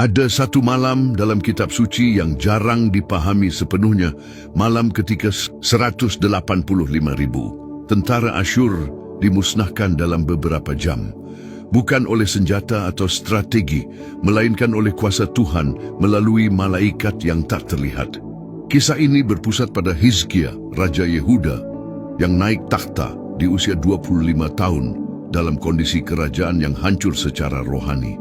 Ada satu malam dalam kitab suci yang jarang dipahami sepenuhnya, malam ketika 185.000 tentara Asyur dimusnahkan dalam beberapa jam. Bukan oleh senjata atau strategi, melainkan oleh kuasa Tuhan melalui malaikat yang tak terlihat. Kisah ini berpusat pada Hizkia, Raja Yehuda, yang naik takhta di usia 25 tahun dalam kondisi kerajaan yang hancur secara rohani.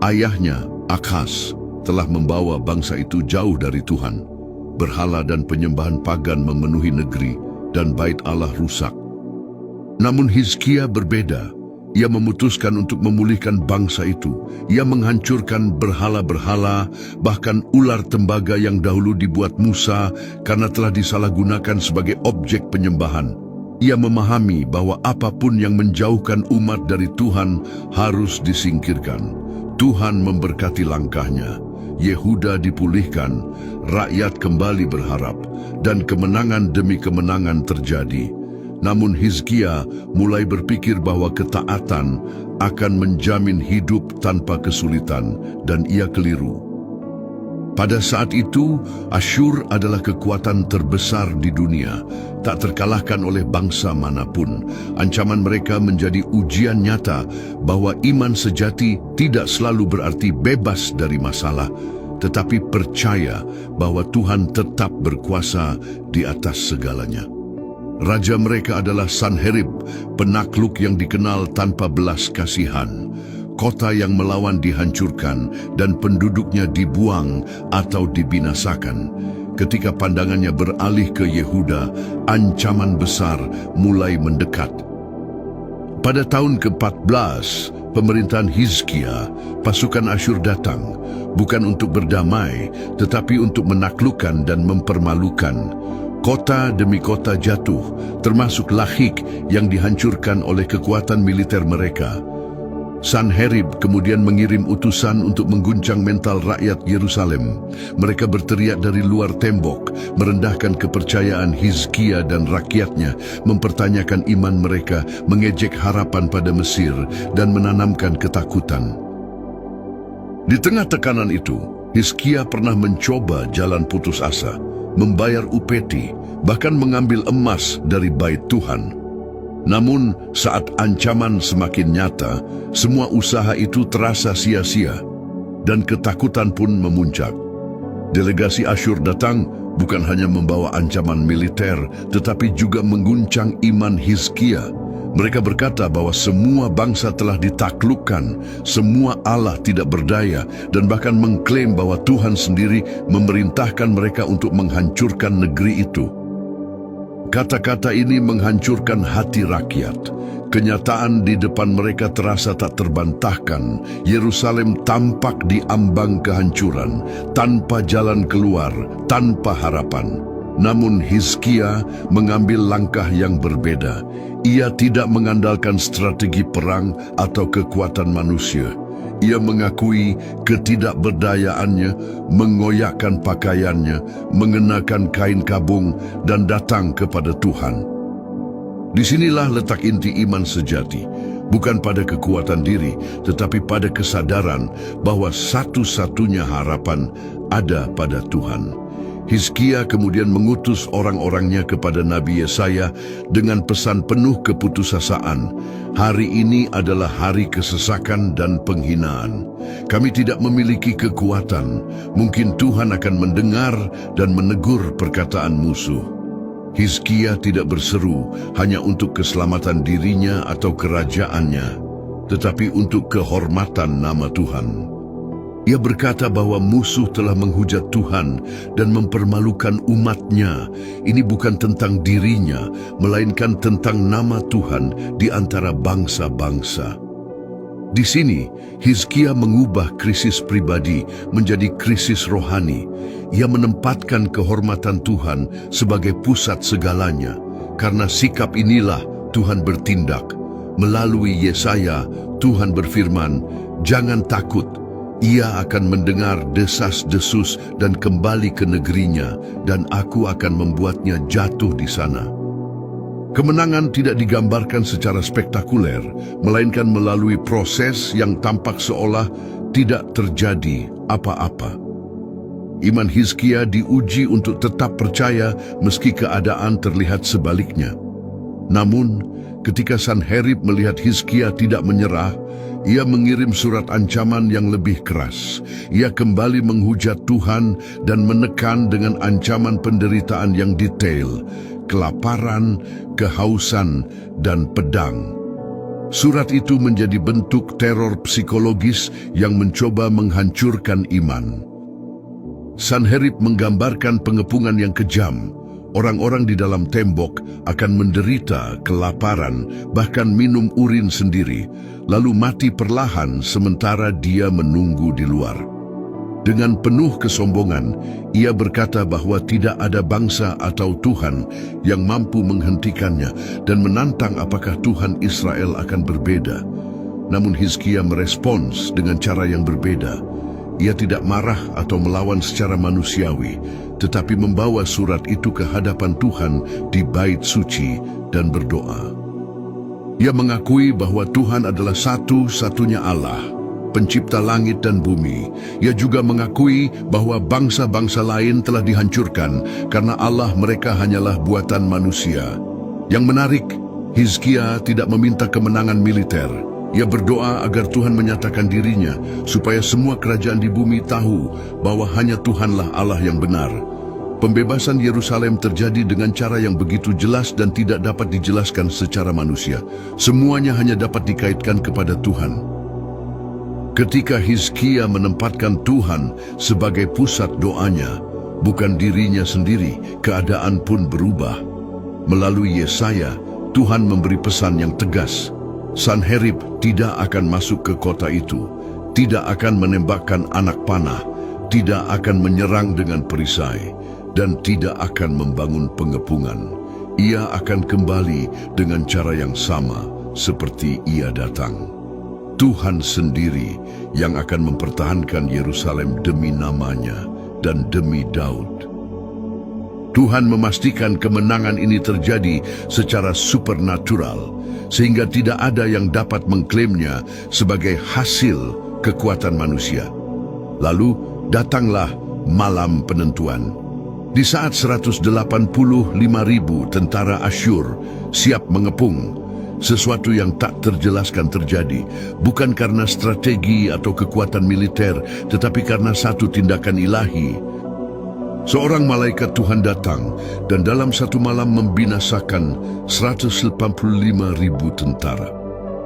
Ayahnya, Akhaz, telah membawa bangsa itu jauh dari Tuhan. Berhala dan penyembahan pagan memenuhi negeri dan bait Allah rusak. Namun Hizkia berbeda. Ia memutuskan untuk memulihkan bangsa itu. Ia menghancurkan berhala-berhala, bahkan ular tembaga yang dahulu dibuat Musa karena telah disalahgunakan sebagai objek penyembahan. Ia memahami bahwa apapun yang menjauhkan umat dari Tuhan harus disingkirkan. Tuhan memberkati langkahnya. Yehuda dipulihkan, rakyat kembali berharap, dan kemenangan demi kemenangan terjadi. Namun Hizkia mulai berpikir bahwa ketaatan akan menjamin hidup tanpa kesulitan, dan ia keliru. Pada saat itu, Asyur adalah kekuatan terbesar di dunia, tak terkalahkan oleh bangsa manapun. Ancaman mereka menjadi ujian nyata bahwa iman sejati tidak selalu berarti bebas dari masalah, tetapi percaya bahwa Tuhan tetap berkuasa di atas segalanya. Raja mereka adalah Sanherib, penakluk yang dikenal tanpa belas kasihan. Kota yang melawan dihancurkan dan penduduknya dibuang atau dibinasakan. Ketika pandangannya beralih ke Yehuda, ancaman besar mulai mendekat. Pada tahun ke-14 pemerintahan Hizkia, pasukan Asyur datang, bukan untuk berdamai, tetapi untuk menaklukkan dan mempermalukan. Kota demi kota jatuh, termasuk Lakhik yang dihancurkan oleh kekuatan militer mereka. Sanherib kemudian mengirim utusan untuk mengguncang mental rakyat Yerusalem. Mereka berteriak dari luar tembok, merendahkan kepercayaan Hizkia dan rakyatnya, mempertanyakan iman mereka, mengejek harapan pada Mesir, dan menanamkan ketakutan. Di tengah tekanan itu, Hizkia pernah mencoba jalan putus asa, membayar upeti, bahkan mengambil emas dari bait Tuhan. Namun, saat ancaman semakin nyata, semua usaha itu terasa sia-sia, dan ketakutan pun memuncak. Delegasi Asyur datang bukan hanya membawa ancaman militer, tetapi juga mengguncang iman Hizkia. Mereka berkata bahwa semua bangsa telah ditaklukkan, semua Allah tidak berdaya, dan bahkan mengklaim bahwa Tuhan sendiri memerintahkan mereka untuk menghancurkan negeri itu. Kata-kata ini menghancurkan hati rakyat. Kenyataan di depan mereka terasa tak terbantahkan. Yerusalem tampak di ambang kehancuran, tanpa jalan keluar, tanpa harapan. Namun Hizkia mengambil langkah yang berbeda. Ia tidak mengandalkan strategi perang atau kekuatan manusia. Ia mengakui ketidakberdayaannya, mengoyakkan pakaiannya, mengenakan kain kabung, dan datang kepada Tuhan. Disinilah letak inti iman sejati, bukan pada kekuatan diri, tetapi pada kesadaran bahwa satu-satunya harapan ada pada Tuhan. Hizkia kemudian mengutus orang-orangnya kepada Nabi Yesaya dengan pesan penuh keputusasaan. Hari ini adalah hari kesesakan dan penghinaan. Kami tidak memiliki kekuatan. Mungkin Tuhan akan mendengar dan menegur perkataan musuh. Hizkia tidak berseru hanya untuk keselamatan dirinya atau kerajaannya, tetapi untuk kehormatan nama Tuhan. Ia berkata bahwa musuh telah menghujat Tuhan dan mempermalukan umatnya. Ini bukan tentang dirinya, melainkan tentang nama Tuhan di antara bangsa-bangsa. Di sini, Hizkia mengubah krisis pribadi menjadi krisis rohani. Ia menempatkan kehormatan Tuhan sebagai pusat segalanya. Karena sikap inilah Tuhan bertindak. Melalui Yesaya, Tuhan berfirman, "Jangan takut. Ia akan mendengar desas-desus dan kembali ke negerinya, dan aku akan membuatnya jatuh di sana." Kemenangan tidak digambarkan secara spektakuler, melainkan melalui proses yang tampak seolah tidak terjadi apa-apa. Iman Hizkia diuji untuk tetap percaya meski keadaan terlihat sebaliknya. Namun, ketika Sanherib melihat Hizkia tidak menyerah, ia mengirim surat ancaman yang lebih keras. Ia kembali menghujat Tuhan dan menekan dengan ancaman penderitaan yang detail, kelaparan, kehausan, dan pedang. Surat itu menjadi bentuk teror psikologis yang mencoba menghancurkan iman. Sanherib menggambarkan pengepungan yang kejam. Orang-orang di dalam tembok akan menderita kelaparan, bahkan minum urin sendiri, lalu mati perlahan sementara dia menunggu di luar. Dengan penuh kesombongan, ia berkata bahwa tidak ada bangsa atau Tuhan yang mampu menghentikannya dan menantang apakah Tuhan Israel akan berbeda. Namun Hizkia merespons dengan cara yang berbeda. Ia tidak marah atau melawan secara manusiawi, tetapi membawa surat itu ke hadapan Tuhan di bait suci dan berdoa. Ia mengakui bahwa Tuhan adalah satu-satunya Allah, pencipta langit dan bumi. Ia juga mengakui bahwa bangsa-bangsa lain telah dihancurkan karena Allah mereka hanyalah buatan manusia. Yang menarik, Hizkia tidak meminta kemenangan militer. Ia berdoa agar Tuhan menyatakan dirinya, supaya semua kerajaan di bumi tahu bahwa hanya Tuhanlah Allah yang benar. Pembebasan Yerusalem terjadi dengan cara yang begitu jelas dan tidak dapat dijelaskan secara manusia. Semuanya hanya dapat dikaitkan kepada Tuhan. Ketika Hizkia menempatkan Tuhan sebagai pusat doanya, bukan dirinya sendiri, keadaan pun berubah. Melalui Yesaya, Tuhan memberi pesan yang tegas. Sanherib tidak akan masuk ke kota itu, tidak akan menembakkan anak panah, tidak akan menyerang dengan perisai, dan tidak akan membangun pengepungan. Ia akan kembali dengan cara yang sama seperti ia datang. Tuhan sendiri yang akan mempertahankan Yerusalem demi namanya dan demi Daud. Tuhan memastikan kemenangan ini terjadi secara supernatural, sehingga tidak ada yang dapat mengklaimnya sebagai hasil kekuatan manusia. Lalu datanglah malam penentuan. Di saat 185.000 tentara Asyur siap mengepung, sesuatu yang tak terjelaskan terjadi, bukan karena strategi atau kekuatan militer, tetapi karena satu tindakan ilahi. Seorang malaikat Tuhan datang dan dalam satu malam membinasakan 185.000 tentara.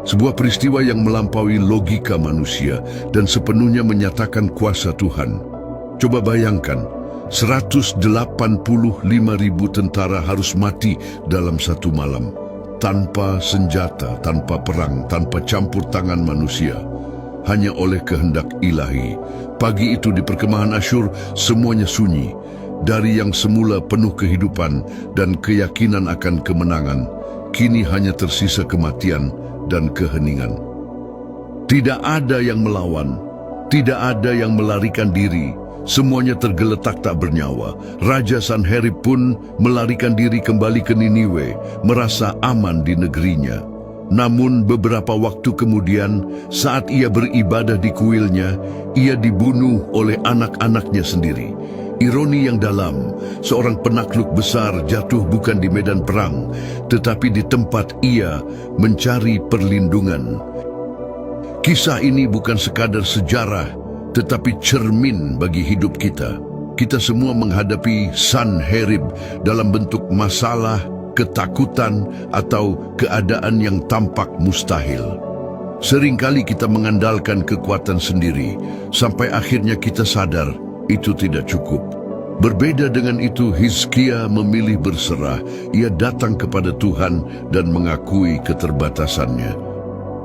Sebuah peristiwa yang melampaui logika manusia dan sepenuhnya menyatakan kuasa Tuhan. Coba bayangkan, 185.000 tentara harus mati dalam satu malam, tanpa senjata, tanpa perang, tanpa campur tangan manusia. Hanya oleh kehendak ilahi. Pagi itu di perkemahan Asyur semuanya sunyi. Dari yang semula penuh kehidupan dan keyakinan akan kemenangan, kini hanya tersisa kematian dan keheningan. Tidak ada yang melawan, tidak ada yang melarikan diri. Semuanya tergeletak tak bernyawa. Raja Sanherib pun melarikan diri kembali ke Niniwe, merasa aman di negerinya. Namun beberapa waktu kemudian, saat ia beribadah di kuilnya, ia dibunuh oleh anak-anaknya sendiri. Ironi yang dalam, seorang penakluk besar jatuh bukan di medan perang, tetapi di tempat ia mencari perlindungan. Kisah ini bukan sekadar sejarah, tetapi cermin bagi hidup kita. Kita semua menghadapi Sanherib dalam bentuk masalah, ketakutan, atau keadaan yang tampak mustahil. Seringkali kita mengandalkan kekuatan sendiri, sampai akhirnya kita sadar itu tidak cukup. Berbeda dengan itu, Hizkia memilih berserah. Ia datang kepada Tuhan dan mengakui keterbatasannya.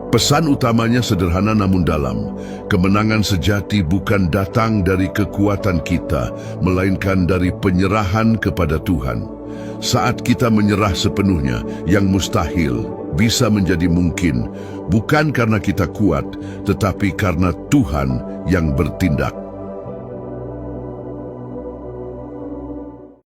Pesan utamanya sederhana namun dalam. Kemenangan sejati bukan datang dari kekuatan kita, melainkan dari penyerahan kepada Tuhan. Saat kita menyerah sepenuhnya, yang mustahil bisa menjadi mungkin, bukan karena kita kuat, tetapi karena Tuhan yang bertindak.